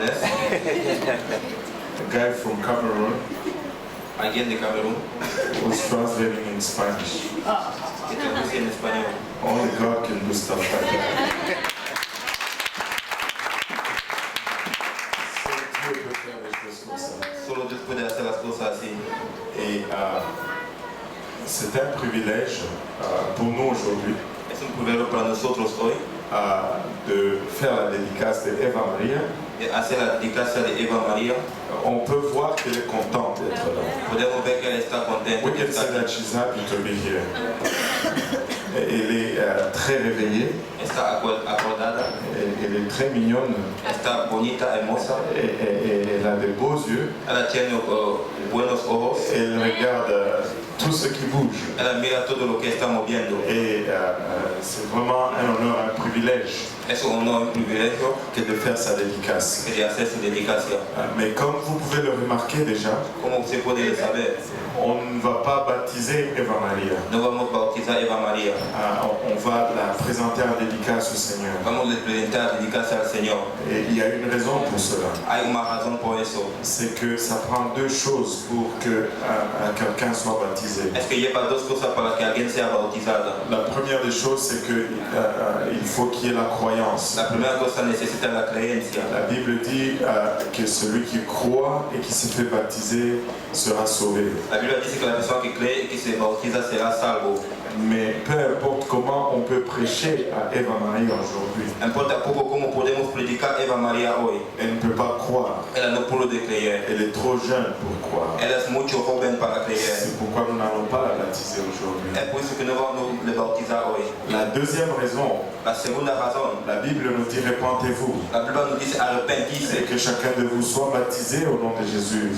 A guy from Cameroon Alguien de Camerún was translating in Spanish. que traduce en español. Only God can do stuff like that. Seul Dieu peut faire des choses comme ça. Solo Dios puede hacer las cosas así. Et c'est un privilège pour nous aujourd'hui Es un privilegio para nosotros hoy de faire la dédicace de Eva Maria. de hacer la dedicación de Eva María. On peut voir qu'elle est contente d'être là. Podemos ver que él está contento. We que can está say that she's happy to be here. Elle est très réveillée, Está acordada, elle est très mignonne, está bonita, hermosa. et elle a de beaux yeux. Ella tiene buenos ojos. Elle regarde tout ce qui bouge. Ella mira todo lo que está moviendo. Et c'est vraiment un honneur, un privilège Es un honor, un privilegio que de faire sa dédicace. de hacer su dedicación. Mais comme vous pouvez le remarquer déjà, Como se puede saber, on ne va pas baptiser Eva Maria. no vamos a bautizar a Eva María. On va la présenter en dédicace au Seigneur. Vamos a presentar dedicarse al Señor. Et il y a une raison pour cela. Hay una razón por eso. C'est que ça prend deux choses pour que quelqu'un soit baptisé. Es que lleva dos cosas para que alguien sea bautizado. La première des choses, c'est qu'il faut qu'il y ait la croyance. La primera cosa necesita la creencia. La Bible dit que celui qui croit et qui se fait baptiser sera sauvé. La Biblia dice que la persona que cree y que se bautiza será salvo. Mais peu importe comment on peut prêcher à Eva Maria aujourd'hui, Importa poco cómo podemos predicar a Eva María hoy. elle ne peut pas croire. Ella no puede creer. Elle est trop jeune pour croire. Ella es mucho joven para creer. C'est pourquoi nous n'allons pas la baptiser aujourd'hui. Es por eso que no vamos a bautizar hoy. La deuxième raison, La segunda razón, la Bible nous dit repentez-vous la Biblia nos dice arrepentirse et que chacun de vous soit baptisé au nom de Jésus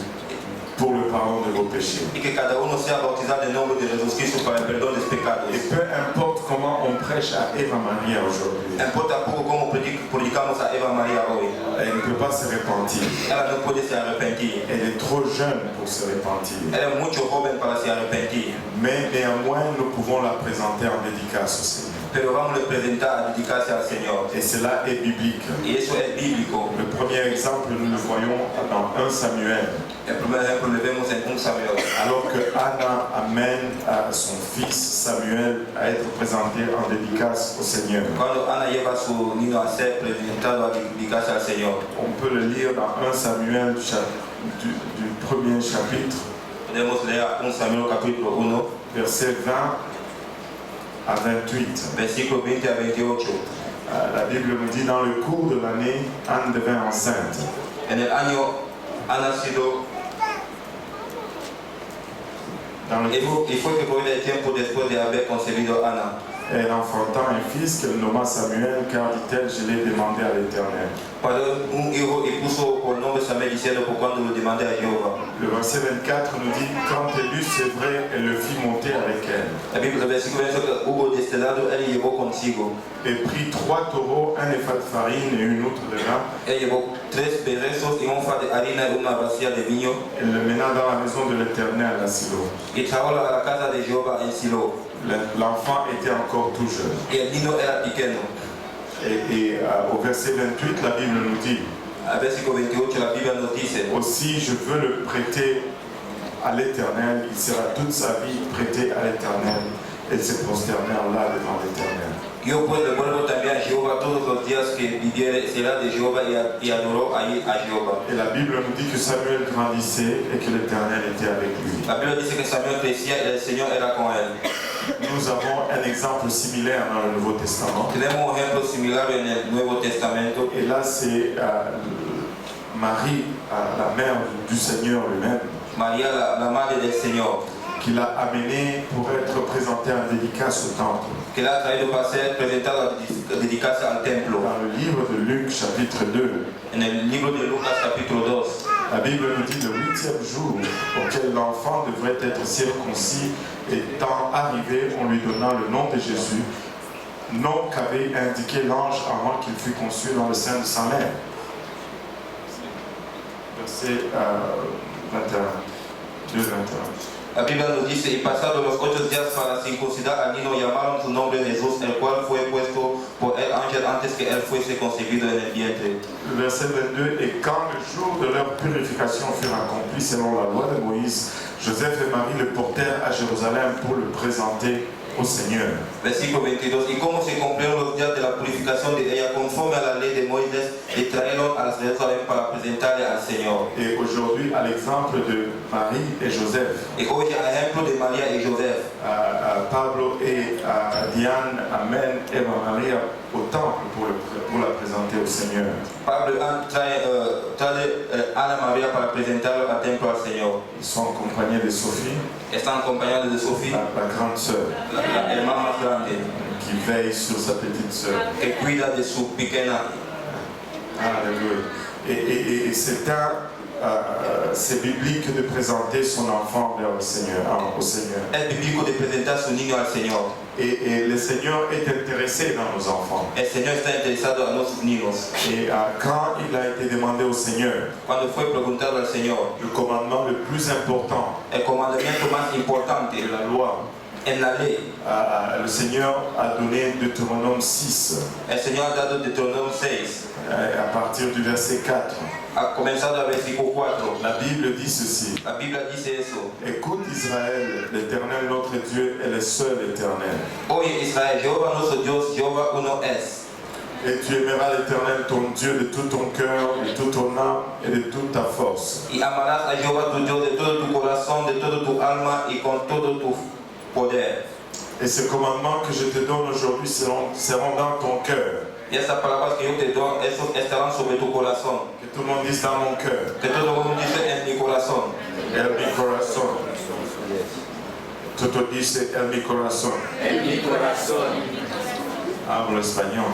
pour le pardon de vos péchés. y que cada uno sea bautizado en nombre de Jesucristo para el perdón de los pecados. Et peu importe comment on prêche à Eva Maria aujourd'hui, Importa poco cómo predicamos a Eva María hoy. elle ne peut pas se repentir. Ella no puede se arrepentir. Elle est trop jeune pour se repentir. Ella es mucho joven para se arrepentir. Mais néanmoins, nous pouvons la présenter en dédicace au Seigneur. Pero vamos a presentar a dedicarse al Señor. Et cela est biblique. Y eso es bíblico. Le premier exemple, nous le voyons dans 1 Samuel. El primer ejemplo le vemos en 1 Samuel. Alors que Anna amène son fils Samuel à être présenté en dédicace au Seigneur. Cuando Ana lleva a su niño a ser presentado a dedicarse al Señor. On peut le lire dans 1 Samuel du premier chapitre, Podemos leer 1 Samuel capítulo 1, versets 20 à 28. versículo 20 a 28. La Bible nous dit, dans le cours de l'année, Anne devint enceinte. En el año ha nacido, Dans le cours, y fue que por el tiempo después de haber concebido Ana. elle enfanta un fils qu'elle nomma Samuel, car dit-elle, je l'ai demandé à l'Éternel. Cuando un hijo y puso por nombre Samuel diciendo por cuando lo demandé a Jehová. Le verset 24 nous dit, quand elle eut ses vrais, elle le fit monter avec elle. La Biblia, el versículo 20 que hubo destelado, él llevó consigo. Et prit 3 taureaux, un épha de farine et une outre de vin. Él llevó 3 becerros y un fa de harina y una vacía de vino. Elle le mena dans la maison de l'Éternel à Silo. Y trajo a la casa de Jehová en Silo. L'enfant était encore tout jeune. Y el niño era pequeño. Et au verset 28, la Bible nous dit, Al versículo 28 la Biblia nos dice, aussi je veux le prêter à l'Éternel, il sera toute sa vie prêté à l'Éternel. Elle se prosternèrent là devant l'Éternel. yo pues devuelvo también a Jehová todos los días que viviere, será de Jehová y adoró allí a Jehová. Et la Bible nous dit que Samuel grandissait et que l'Éternel était avec lui. La Biblia dice que Samuel crecía y el Señor era con él. Nous avons un exemple similaire dans le Nouveau Testament. Tenemos un ejemplo similar en el Nuevo Testamento. Et là, c'est Marie, la mère du Seigneur lui-même, María, la madre del Señor, qui l'a amenée pour être présentée en dédicace au temple. que la ha traído para ser presentada a dedicarse al templo. Dans le livre de Luc, chapitre 2, En el libro de Lucas capítulo 2, la Bible nous dit le 8e jour auquel l'enfant devrait être circoncis étant arrivé, on lui donna le nom de Jésus, nom qu'avait indiqué l'ange avant qu'il fût conçu dans le sein de sa mère. Verset 21, 2-21. la Biblia nos dice, y pasados los 8 días para circuncidar al niño, llamaron su nombre Jesús, el cual fue puesto por el ángel antes que él fuese concebido en el vientre. Le verset 22, et quand le jour de leur purification fut accompli selon la loi de Moïse, Joseph et Marie le portèrent à Jérusalem pour le présenter au Seigneur. Versículo 22. Y como se cumplieron los días de la purificación de ella conforme a la ley de Moisés, le trajeron a Jerusalén para presentarle al Señor. Et aujourd'hui, à l'exemple de Marie et Joseph, Y hoy, a ejemplo de María y Joseph, Pablo et Diane amènent Eva Maria au temple pour la présenter au Seigneur. Pablo trae a Ana María para presentarlo al templo al Señor. Ils sont accompagnés de Sophie, Están acompañados de Sofía, la grande sœur, la hermana más grande, qui veille sur sa petite sœur. que cuida de su pequeña. Alléluia. Et c'est biblique de présenter son enfant vers le Seigneur, au Seigneur. Es bíblico de presentar a su niño al Señor. Et le Seigneur est intéressé dans nos enfants. El Señor está interesado en nuestros niños. Et quand il a été demandé au Seigneur, Cuando fue preguntado al Señor, le commandement le plus important el comandamiento más importante de la loi, en la ley, le Seigneur a donné Deutéronome 6, el Señor ha dado Deuteronomio 6, à partir du verset 4. ha comenzado al versículo 4. La Bible dit ceci: La Biblia dice eso. Écoute Israël, l'Éternel notre Dieu est le seul éternel. Oye Israel, Jehová nuestro Dios, Jehová uno es. Et tu aimeras l'Éternel ton Dieu de tout ton cœur, de toute ton âme et de toute ta force. Y amarás a Jehová tu Dios de todo tu corazón, de todo tu alma y con todo tu poder. Et ces commandements que je te donne aujourd'hui seront dans ton cœur. Y estas palabras que yo te doy, esos estarán sobre tu corazón. Que tout le monde dise dans mon cœur. Que todo el mundo dice en mi corazón. El mi corazón. Todo dice el mi corazón. En mi corazón. Hablo espagnol.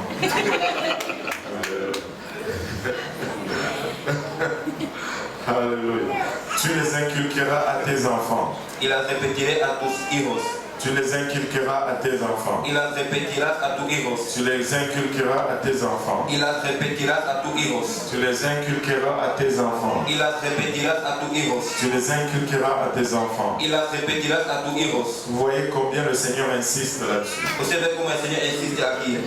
Alléluia. Tu les inculqueras à tes enfants. Y las repetiré a tus hijos. Tu les inculqueras à tes enfants. Y las repetirás a tus hijos. Tu les inculqueras à tes enfants. Y las repetirás a tus hijos. Tu les inculqueras à tes enfants. Y las repetirás a tus hijos. Tu les inculqueras à tes enfants. Y las repetirás a tus hijos. Vous voyez combien le Seigneur insiste là-dessus. Usted ve cómo el Señor insiste aquí.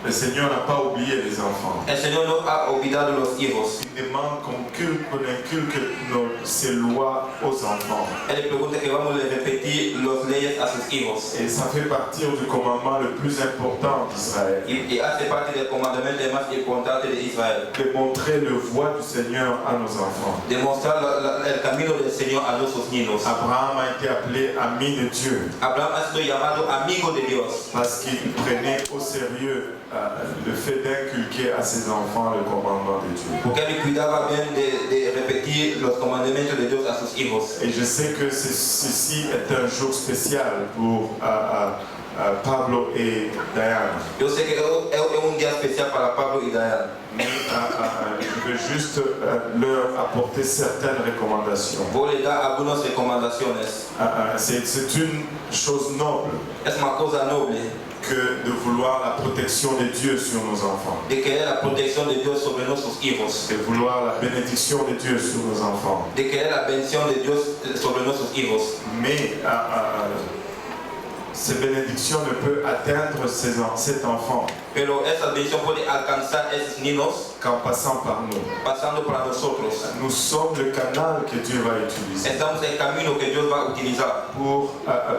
Le Seigneur n'a pas oublié les enfants. El Señor no ha olvidado los hijos. Il demande qu'on inculque ses lois aux enfants. Él le pregunta que vamos a repetir las leyes a sus hijos. Et ça fait partir du commandement le plus important d'Israël. Y hace parte del comandamiento más importante de Israel. De montrer le voie du Seigneur à nos enfants. De mostrar el camino del Señor a nuestros niños. Abraham a été appelé ami de Dieu. Abraham ha sido llamado amigo de Dios. Parce qu'il prenait au sérieux le fait d'inculquer à ses enfants le commandement de Dieu. Porque él cuidaba bien de repetir los comandamientos de Dios a sus hijos. Et je sais que ceci est un jour spécial pour Pablo et Diane. Yo sé que es un día especial para Pablo y Diane. Mais je veux juste leur apporter certaines recommandations. Voy a dar algunas recomendaciones. C'est une chose noble Es una cosa noble que de vouloir la protection de Dieu sur nos enfants. de querer la protección de Dios sobre nuestros hijos. De vouloir la bénédiction de Dieu sur nos enfants. De querer la bendición de Dios sobre nuestros hijos. Mais cette bénédiction ne peut atteindre cet enfant Pero esa bendición puede alcanzar a esos niños qu'en passant par nous. pasando por nosotros. Nous sommes le canal que Dieu va utiliser Estamos en el camino que Dios va a utilizar pour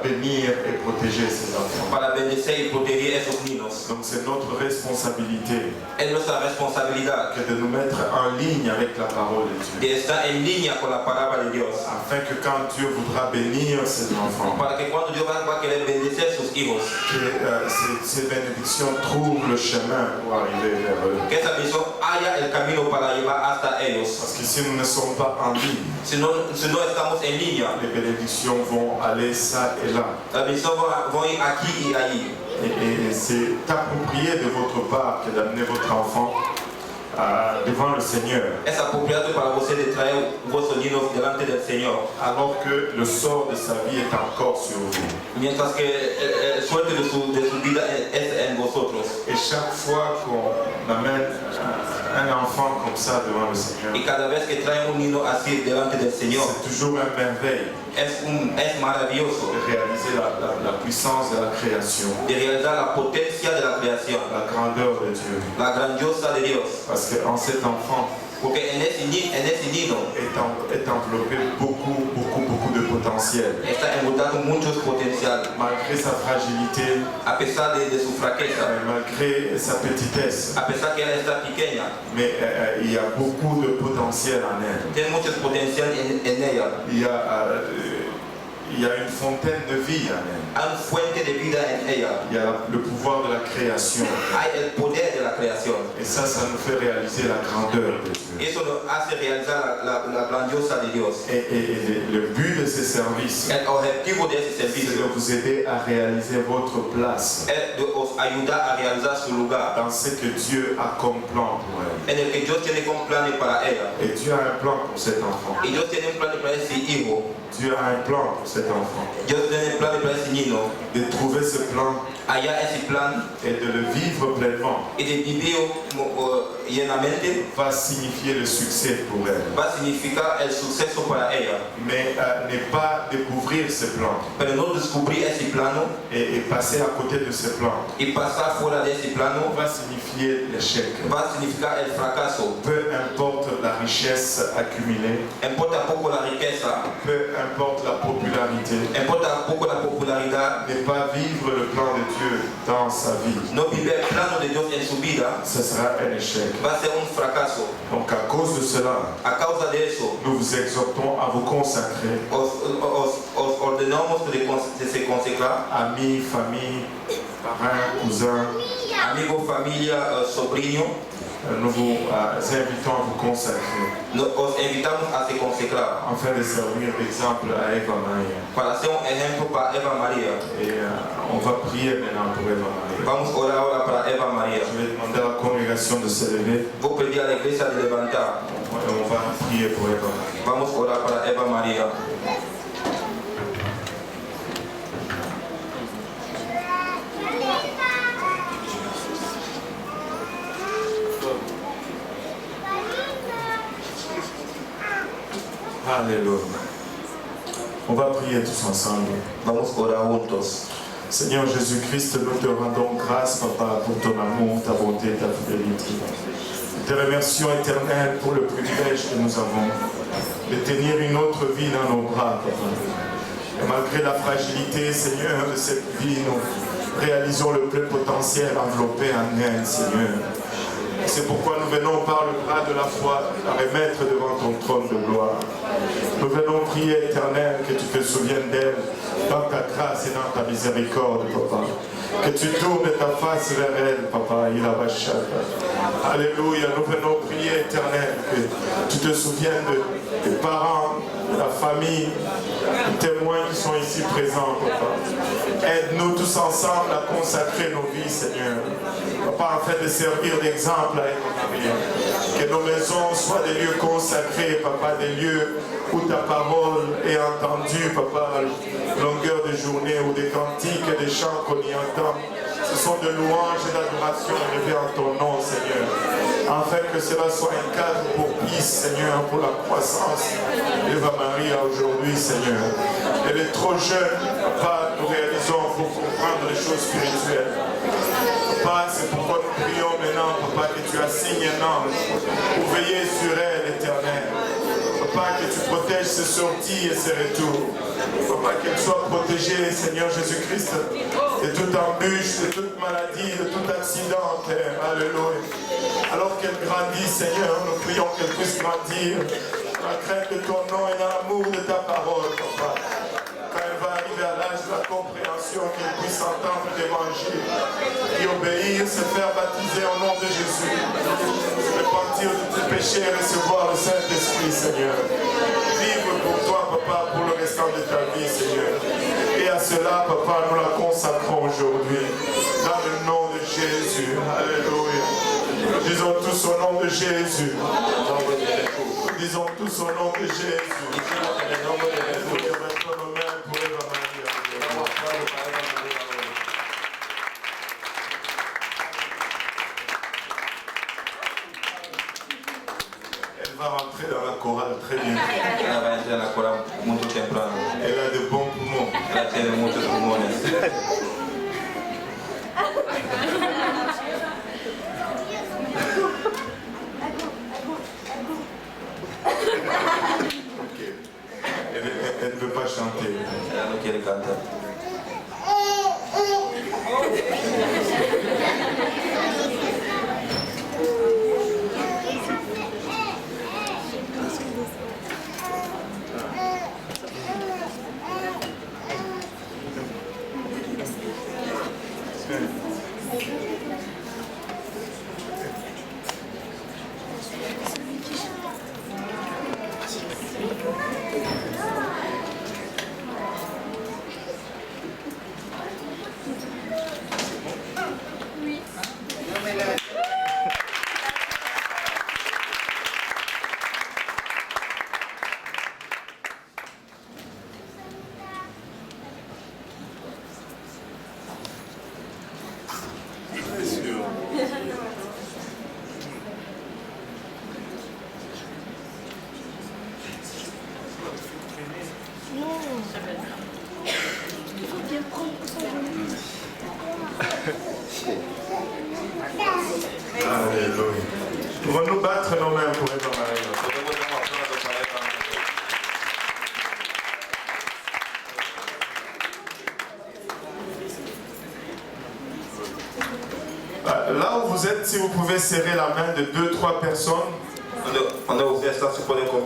bénir et protéger ses enfants. para bendecir y proteger a esos niños. Donc c'est notre responsabilité Es nuestra responsabilidad que de nous mettre en ligne avec la parole de Dieu. de estar en línea con la palabra de Dios. Afin que quand Dieu voudra bénir ses enfants, Para que cuando Dios va a querer bendecir a sus hijos, que ces bénédictions trouvent le chemin pour arriver vers eux. que esa bendición haya el camino para llevar hasta ellos. Parce que si nous ne sommes pas en ligne, Si no estamos en línea, les bénédictions vont aller ça et là. las bendiciones van a ir aquí y allí. Et c'est approprié de votre part que d'amener votre enfant devant le Seigneur, Es apropiado para usted de traer vuestros niños delante del Señor, alors que le sort de sa vie est encore sur vous. mientras que el suerte de su vida es en vosotros. Et chaque fois qu'on amène un enfant comme ça devant le Seigneur, Y cada vez que traen un niño así delante del Señor, c'est toujours une merveille. es maravilloso de réaliser la puissance de la création, de realizar la potencia de la creación, la grandeur de Dieu. la grandiosa de Dios. Parce qu'en cet enfant Porque en ese niño est enveloppé beaucoup de potentiel. está envoltado muchos potencial, Malgré sa fragilité, a pesar de su fraqueza, malgré sa petitesse, a pesar que ella está pequeña, mais il y a beaucoup de potentiel en elle. tiene mucho potencial en ella. Il y a une fontaine de vie en elle. Hay una fuente de vida en ella. Il y a le pouvoir de la création. Hay el poder de la creación. Et ça nous fait réaliser la grandeur de Dieu. Eso nos hace realizar la grandiosa de Dios. Et le but de ces services, El objetivo de ese c'est servicio de vous aider à réaliser votre place es de os ayudar a realizar su lugar dans ce que Dieu a comme plan pour elle. en el que Dios tiene un plan para ella. Et Dieu a un plan pour cet enfant. Y Dios tiene un plan para ese hijo. Dieu a un plan pour cet enfant. Dios tiene un plan para ese niño. De trouver ce plan Allá ese plan et de le vivre pleinement y de vivir llenamente va signifier le succès pour elle. va a significar el suceso para ella. Mais ne pas découvrir ce plan Pero no descubrir ese plano et passer à côté de ce plan y pasar fuera de ese plano va signifier l'échec. va a significar el fracaso. Peu importe la richesse accumulée, Importa poco la riqueza, peu importe la popularité, importa poco la popularidad, ne pas vivre le plan de Dieu dans sa vie, no vivir el plano de Dios en su vida, ce sera un échec. va a ser un fracaso. Donc à cause de cela, A causa de eso, nous vous exhortons à vous consacrer, os ordenamos de se consagrar, amis, famille, parrains, cousins. amigo, familia, sobrino, Nous vous invitons à vous consacrer os invitamos a se consagrar afin de servir d'exemple à Eva Maria. para ser un ejemplo para Eva María. Et on va prier maintenant pour Eva Maria. Vamos a orar ahora para Eva María. Je vais demander à la congrégation de se lever Voy a pedir a la iglesia de levantar. et on va prier pour Eva Maria. Vamos a orar para Eva María. Alléluia. On va prier tous ensemble. Vamos a orar juntos. Seigneur Jésus-Christ, nous te rendons grâce, Papa, pour ton amour, ta bonté, ta fidélité. Nous te remercions, Éternel, pour le privilège que nous avons de tenir une autre vie dans nos bras, Papa. Et malgré la fragilité, Seigneur, de cette vie, nous réalisons le plein potentiel enveloppé en elle, Seigneur. C'est pourquoi nous venons par le bras de la foi la remettre devant ton trône de gloire. Nous venons prier, Éternel, que tu te souviennes d'elle dans ta grâce et dans ta miséricorde, Papa. Que tu tournes ta face vers elle, Papa. Alléluia. Nous venons prier, Éternel, que tu te souviennes des parents, de la famille, des témoins qui sont ici présents, Papa. Aide-nous tous ensemble à consacrer nos vies, Seigneur. Papa, afin de servir d'exemple à Maria. Que nos maisons soient des lieux consacrés, Papa, des lieux où ta parole est entendue, Papa, à longueur de journée, ou des cantiques et des chants qu'on y entend. Ce sont de louanges et d'adoration élevées en ton nom, Seigneur. Afin que cela soit un cadre propice, Seigneur, pour la croissance d'Eva Maria aujourd'hui, Seigneur. Elle est trop jeune, Papa, nous réalisons pour comprendre les choses spirituelles. Papa, c'est pourquoi nous prions maintenant, Papa, que tu assignes un ange pour veiller sur elle, Éternel. Papa, que tu protèges ses sorties et ses retours. Papa, qu'elle soit protégée, Seigneur Jésus-Christ, de toute embûche, de toute maladie, de tout accident, Père. Alléluia. Alors qu'elle grandit, Seigneur, nous prions qu'elle puisse grandir dans la crainte de ton nom et dans l'amour de ta parole, Papa. Quand elle va arriver à l'âge de la compréhension, qu'elle puisse entendre l'évangile, y obéir, se faire baptiser au nom de Jésus, se repentir de tes péchés et recevoir le Saint-Esprit, Seigneur. Vivre pour toi, Papa, pour le restant de ta vie, Seigneur. Et à cela, Papa, nous la consacrons aujourd'hui, dans le nom de Jésus. Alléluia. Nous disons tous au nom de Jésus. Nous disons tous au nom de Jésus. va rentrer dans la chorale très bien. Ella va a entrar en la cola muy temprano. Elle a de bons poumons. Ella tiene muchos pulmones. Ok. Elle ne veut pas chanter. Ella no quiere cantar. Alléluia. Pouvons-nous battre nos mains pour Eva Maria? Là où vous êtes, si vous pouvez serrer la main de 2-3 personnes. Cuando ustedes están, se pueden